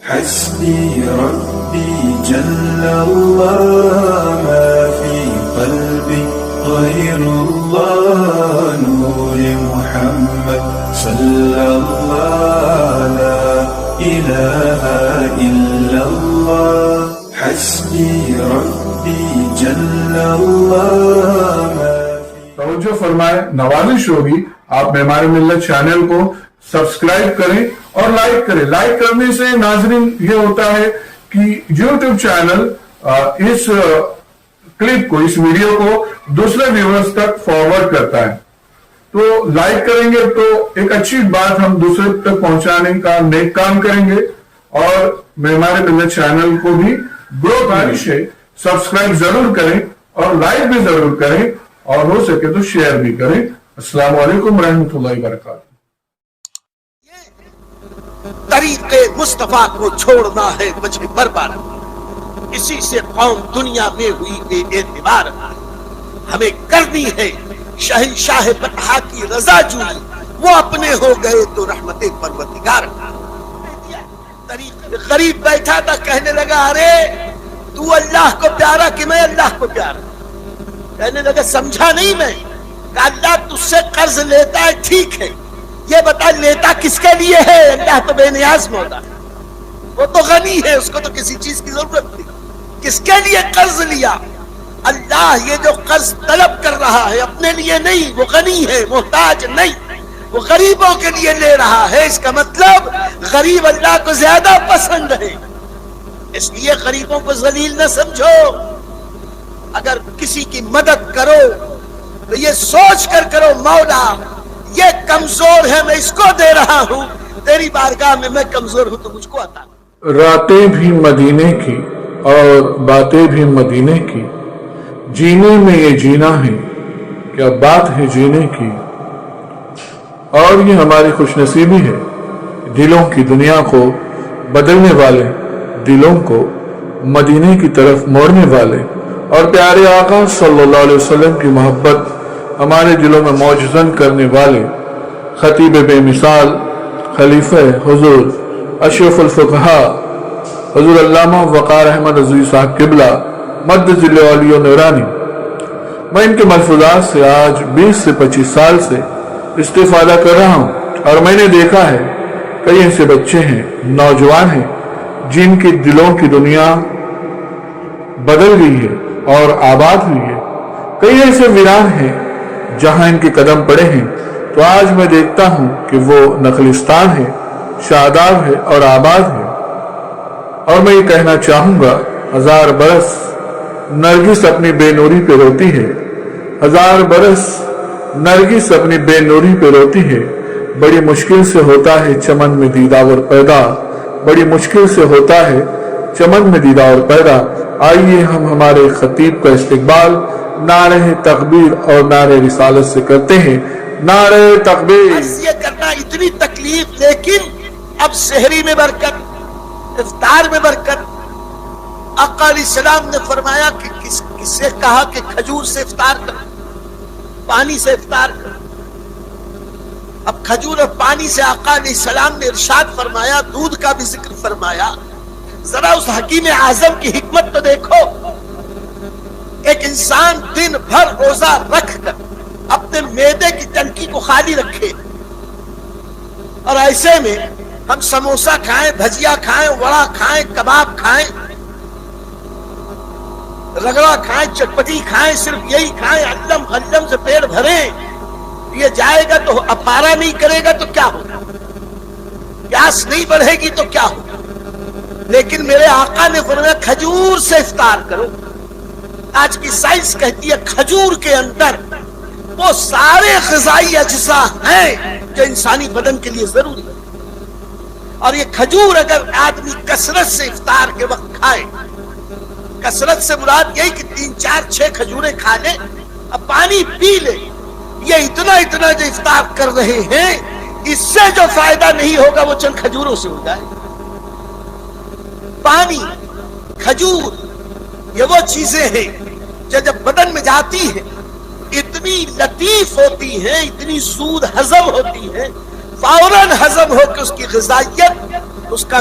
حسبي ربي جل الله ما في قلبي غير الله نور محمد صلى الله لا إله إلا الله حسبي ربي جل الله ما توجہ فرمائے، نوازش ہوگی آپ ہمارے ملت چینل کو سبسکرائب کریں اور لائک کریں۔ لائک کرنے سے ناظرین یہ ہوتا ہے کہ یوٹیوب چینل اس کلپ کو، اس ویڈیو کو دوسرے ویورز تک فارورڈ کرتا ہے۔ تو لائک کریں گے تو ایک اچھی بات ہم دوسرے تک پہنچانے کا نیک کام کریں گے، اور ہمارے ملت چینل کو بھی گروتھ ہے، سبسکرائب ضرور کریں اور لائک بھی ضرور کریں، اور ہو سکے تو شیئر بھی کریں۔ السلام علیکم ورحمۃ اللہ وبرکاتہ۔ طریق مصطفیٰ کو چھوڑنا ہے وجہ برباد، اسی سے قوم دنیا میں ہوئی بے اعتبار۔ ہمیں کرنی ہے شہنشاہ بطحا کی رضا جوئی، وہ اپنے ہو گئے تو رحمت پروردگار۔ غریب بیٹھا تھا، کہنے لگا ارے تو اللہ کو پیارا کہ میں اللہ کو پیارا؟ کہنے لگا سمجھا نہیں میں کہ اللہ تجھ سے قرض لیتا ہے ٹھیک ہے، یہ بتا لیتا کس کے لیے ہے؟ اللہ تو بے نیاز مولا ہے، وہ تو غنی ہے، اس کو تو کسی چیز کی ضرورت نہیں۔ کس کے لیے قرض لیا؟ اللہ یہ جو قرض طلب کر رہا ہے اپنے لیے نہیں، وہ غنی ہے، محتاج نہیں، وہ غریبوں کے لیے لے رہا ہے۔ اس کا مطلب غریب اللہ کو زیادہ پسند ہے، اس لیے غریبوں کو ذلیل نہ سمجھو۔ اگر کسی کی مدد کرو تو یہ سوچ کر کرو مولا یہ کمزور ہے، میں اس کو دے رہا ہوں، تیری بارگاہ میں کمزور ہوں تو مجھ کو عطا۔ راتیں بھی مدینے کی اور باتیں بھی مدینے کی، جینے میں یہ جینا ہے، کیا بات ہے جینے کی۔ اور یہ ہماری خوش نصیبی ہے، دلوں کی دنیا کو بدلنے والے، دلوں کو مدینے کی طرف موڑنے والے، اور پیارے آقا صلی اللہ علیہ وسلم کی محبت ہمارے دلوں میں موجزن کرنے والے خطیب بے مثال، خلیفہ حضور اشرف الفقہاء حضور علامہ وقار احمد رضوی صاحب قبلہ مد ذل علی و نورانی۔ میں ان کے ملفوظات سے آج 20 سے 25 سال سے استفادہ کر رہا ہوں، اور میں نے دیکھا ہے کئی ایسے بچے ہیں، نوجوان ہیں، جن کے دلوں کی دنیا بدل گئی ہے اور آباد ہوئی ہے۔ کئی ایسے ویران ہیں جہاں ان کے قدم پڑے ہیں، تو آج میں دیکھتا ہوں کہ وہ نخلستان ہے، شاداب ہے اور آباد ہے۔ اور میں یہ کہنا چاہوں گا، 1000 برس نرگس اپنی بے نوری پہ روتی ہے، 1000 برس نرگس اپنی بے نوری پہ روتی ہے۔ بڑی مشکل سے ہوتا ہے چمن میں دیدار پیدا، بڑی مشکل سے ہوتا ہے چمن میں دیدار پیدا۔ آئیے ہم ہمارے خطیب کا استقبال نعرہ تکبیر اور نعرہ رسالت سے کرتے ہیں۔ نعرہ تکبیر۔ یہ کرنا اتنی تکلیف، لیکن اب سحری میں برکت، افطار میں برکت۔ آقا علیہ السلام نے فرمایا کہ کس سے کہا کہ کھجور سے افطار کر، پانی سے افطار کر۔ اب کھجور اور پانی سے آقا علیہ السلام نے ارشاد فرمایا، دودھ کا بھی ذکر فرمایا۔ ذرا اس حکیم اعظم کی حکمت تو دیکھو، ایک انسان دن بھر روزہ رکھ کر اپنے معدے کی ٹنکی کو خالی رکھے، اور ایسے میں ہم سموسہ کھائیں، بھجیا کھائیں، وڑا کھائیں، کباب کھائیں، رگڑا کھائیں، چٹپٹی کھائیں، صرف یہی کھائیں، علم غلم سے پیٹ بھریں، یہ جائے گا تو اپارا نہیں کرے گا تو کیا ہوگا؟ پیاس نہیں بڑھے گی تو کیا ہوگا؟ لیکن میرے آقا نے فرمایا کھجور سے افطار کرو۔ آج کی سائنس کہتی ہے کھجور کے اندر وہ سارے غذائی اجزاء ہیں جو انسانی بدن کے لیے ضروری ہے، اور یہ کھجور اگر آدمی کثرت سے افطار کے وقت کھائے، کثرت سے مراد یہی کہ 3 4 6 کھجوریں کھا لے، اب پانی پی لے، یہ اتنا جو افطار کر رہے ہیں اس سے جو فائدہ نہیں ہوگا وہ چند کھجوروں سے ہو جائے۔ پانی، کھجور، یہ وہ چیزیں ہیں جو جب بدن میں جاتی ہیں اتنی لطیف ہوتی ہیں، اتنی سود ہضم ہوتی ہیں، فوراً ہضم ہو کے اس کی غذائیت اس کا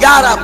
11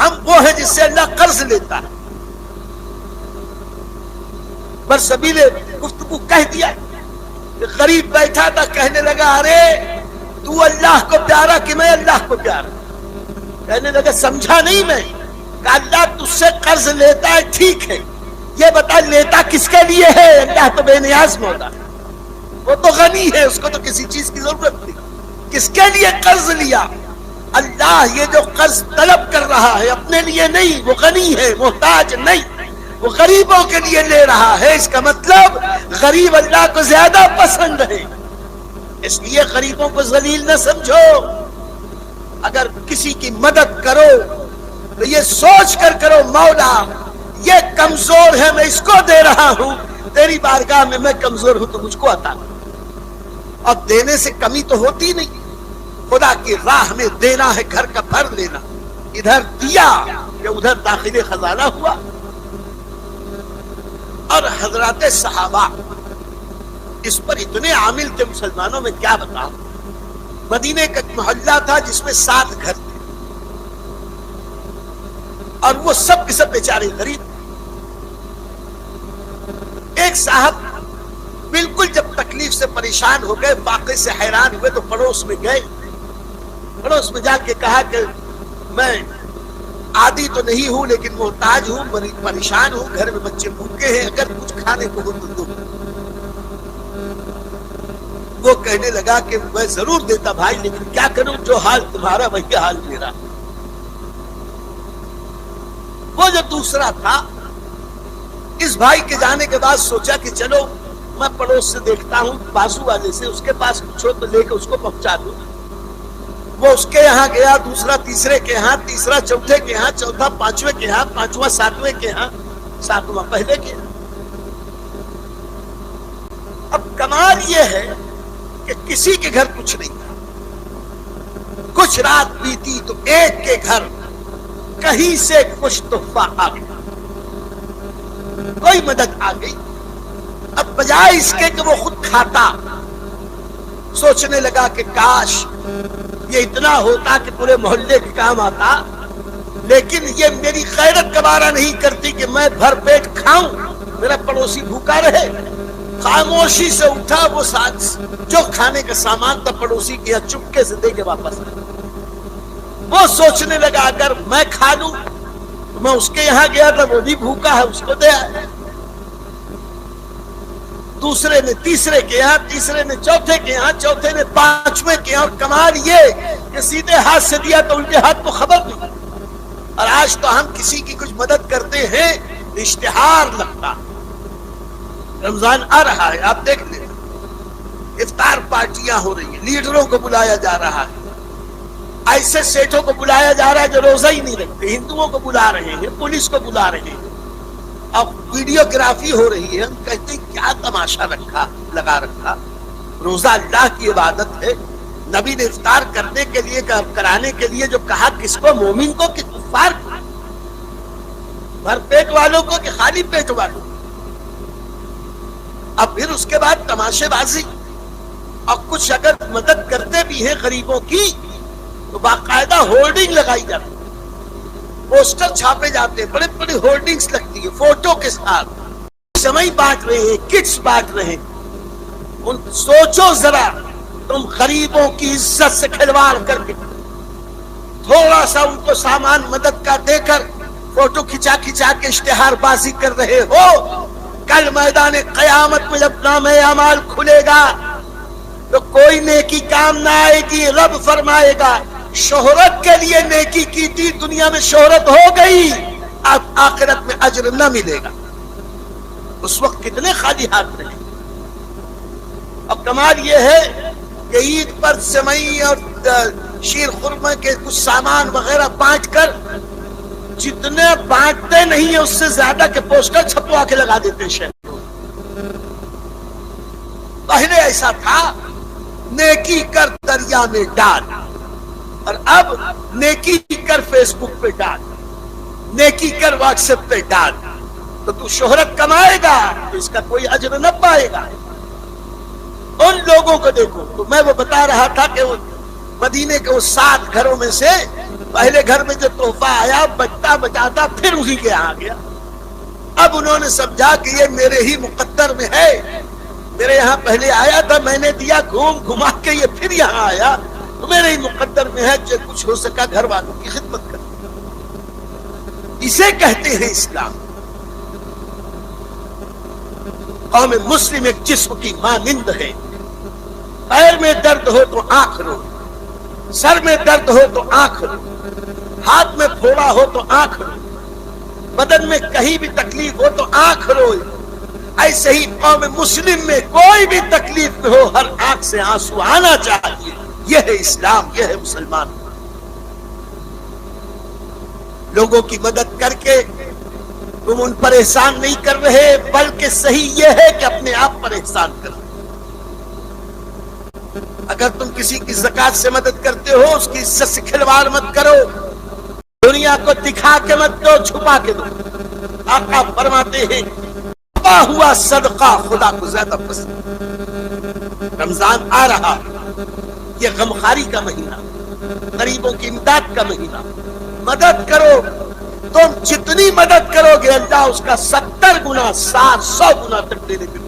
ہم وہ ہیں جس سے اللہ قرض لیتا ہے. برسبیل گفتگو کہہ دیا. غریب بیٹھا تھا, کہنے لگا ارے تو اللہ کو پیارا کہ میں اللہ کو پیارا. کہنے لگا سمجھا نہیں میں کہ اللہ تجھ سے قرض لیتا ہے ٹھیک ہے, یہ بتا لیتا کس کے لیے ہے؟ اللہ تو بے نیاز مولا ہے, وہ تو غنی ہے, اس کو تو کسی چیز کی ضرورت نہیں. کس کے لیے قرض لیا؟ اللہ یہ جو قرض طلب کر رہا ہے اپنے لیے نہیں, وہ غنی ہے, محتاج نہیں, وہ غریبوں کے لیے لے رہا ہے. اس کا مطلب غریب اللہ کو زیادہ پسند ہے, اس لیے غریبوں کو ذلیل نہ سمجھو. اگر کسی کی مدد کرو تو یہ سوچ کر کرو مولا یہ کمزور ہے, میں اس کو دے رہا ہوں, تیری بارگاہ میں میں کمزور ہوں تو مجھ کو عطا کر. اور دینے سے کمی تو ہوتی نہیں, خدا کی راہ میں دینا ہے, گھر کا بھر لینا. ادھر دیا کہ ادھر داخل خزانہ ہوا. اور حضرات صحابہ اس پر اتنے عامل تھے مسلمانوں میں کیا بتاؤں. مدینے کا محلہ تھا جس میں 7 گھر تھے, اور وہ سب کے سب بیچارے غریب. ایک صاحب بالکل جب تکلیف سے پریشان ہو گئے, واقعے سے حیران ہوئے, تو پڑوس میں گئے. پڑوس میں جا کے کہا کہ میں عادی تو نہیں ہوں لیکن محتاج ہوں, پریشان ہوں, گھر میں بچے بھوکے ہیں, اگر کچھ کھانے کو ہو تو دو. وہ کہنے لگا کہ میں ضرور دیتا بھائی, لیکن کیا کروں, جو حال تمہارا وہی حال میرا. وہ جو دوسرا تھا اس بھائی کے جانے کے بعد سوچا کہ چلو میں پڑوس سے دیکھتا ہوں, بازو والے سے, اس کے پاس کچھ ہو تو لے کے اس کو پہنچا دوں. وہ اس کے یہاں گیا, دوسرا تیسرے کے یہاں, تیسرا چوتھے کے یہاں, چوتھا پانچویں کے یہاں, پانچواں ساتویں کے یہاں, ساتواں پہلے کے یہاں. اب کمال یہ ہے کہ کسی کے گھر کچھ نہیں تھا. کچھ رات بیتی تو ایک کے گھر کہیں سے کچھ تحفہ آ گیا, کوئی مدد آ گئی. اب بجائے اس کے کہ وہ خود کھاتا, سوچنے لگا کہ کاش یہ اتنا ہوتا کہ پورے محلے کے کام آتا, لیکن یہ میری غیرت گوارا نہیں کرتی کہ میں بھر پیٹ کھاؤں, میرا پڑوسی بھوکا رہے. خاموشی سے اٹھا, وہ جو کھانے کا سامان تھا پڑوسی کے یہاں چپکے سے دے کے واپس آیا. وہ سوچنے لگا اگر میں کھا لوں تو میں اس کے یہاں گیا تھا, وہ بھی بھوکا ہے, اس کو دے آیا. دوسرے نے تیسرے کے یہاں, تیسرے نے چوتھے کے یہاں, چوتھے نے پانچویں کے یہاں. اور کمال یہ کہ سیدھے ہاتھ سے دیا تو الٹے ہاتھ کو خبر نہیں. اور آج تو ہم کسی کی کچھ مدد کرتے ہیں اشتہار لگتا. رمضان آ رہا ہے, آپ دیکھ لیں, افطار پارٹیاں ہو رہی ہیں, لیڈروں کو بلایا جا رہا ہے, ایسے سیٹوں کو بلایا جا رہا ہے جو روزہ ہی نہیں رکھتے, ہندوؤں کو بلا رہے ہیں, پولیس کو بلا رہے ہیں. اب ویڈیوگرافی ہو رہی ہے, ہم کہتے ہیں کیا تماشا لگا رکھا. روزہ اللہ کی عبادت ہے. نبی نے افطار کرنے کے لیے, کرانے کے لیے جو کہا, کس کو, مومن کو کہ کفار کو, بھر پیٹ والوں کو کہ خالی پیٹ والوں کو. اب پھر اس کے بعد تماشے بازی. اور کچھ اگر مدد کرتے بھی ہیں غریبوں کی تو باقاعدہ ہولڈنگ لگائی جاتی, پوسٹر چھاپے جاتے, بڑے بڑے ہولڈنگز لگتی ہے فوٹو کے ساتھ. سمئی بانٹ رہے ہیں, کٹس بانٹ رہے ہیں. سوچو ذرا, تم غریبوں کی عزت سے کھلواڑ کر کے تھوڑا سا ان کو سامان مدد کا دے کر فوٹو کھچا کھچا کے اشتہار بازی کر رہے ہو. کل میدان قیامت میں جب نام اعمال کھلے گا تو کوئی نیکی کام نہ آئے گی. رب فرمائے گا شہرت کے لیے نیکی کی تھی, دنیا میں شہرت ہو گئی, اب آخرت میں اجر نہ ملے گا. اس وقت کتنے خالی ہاتھ رہے. اب کمال یہ ہے کہ عید پر سمئی اور شیر خرما کے کچھ سامان وغیرہ بانٹ کر جتنے بانٹتے نہیں ہیں اس سے زیادہ کے پوسٹر چھپوا کے لگا دیتے شہر. پہلے ایسا تھا نیکی کر دریا میں ڈال, اور اب نیکی کر فیس بک پہ ڈال, نیکی کر واٹس ایپ پہ ڈال, تو شہرت کمائے گا تو اس کا کوئی اجر نہ پائے گا. ان لوگوں کو دیکھو. تو میں وہ بتا رہا تھا کہ مدینے کے وہ 7 گھروں میں سے پہلے گھر میں جو تحفہ آیا بجتا بجاتا پھر اسی کے یہاں گیا. اب انہوں نے سمجھا کہ یہ میرے ہی مقدر میں ہے, میرے یہاں پہلے آیا تھا, میں نے دیا, گھوم گھما کے یہ پھر یہاں آیا, تو میرے ہی مقدر میں ہے جو کچھ ہو سکا گھر والوں کی خدمت کر. اسے کہتے ہیں اسلام. قوم مسلم ایک جسم کی مانند ہے. پیر میں درد ہو تو آنکھ رو, سر میں درد ہو تو آنکھ رو, ہاتھ میں پھوڑا ہو تو آنکھ رو, بدن میں کہیں بھی تکلیف ہو تو آنکھ رو. ایسے ہی قوم مسلم میں کوئی بھی تکلیف نہ ہو, ہر آنکھ سے آنسو آنا چاہیے. یہ ہے اسلام, یہ ہے مسلمان. لوگوں کی مدد کر کے تم ان پر احسان نہیں کر رہے, بلکہ صحیح یہ ہے کہ اپنے آپ پر احسان کرو. اگر تم کسی کی زکات سے مدد کرتے ہو, اس کی عزت سے کھلواڑ مت کرو. دنیا کو دکھا کے مت دو, چھپا کے دو. آقا فرماتے ہیں چھپا ہوا صدقہ خدا کو زیادہ پسند. رمضان آ رہا, یہ غمخواری کا مہینہ, غریبوں کی امداد کا مہینہ. مدد کرو. تم جتنی مدد کرو گے اللہ اس کا 70 گنا 100 گنا تک دینے کے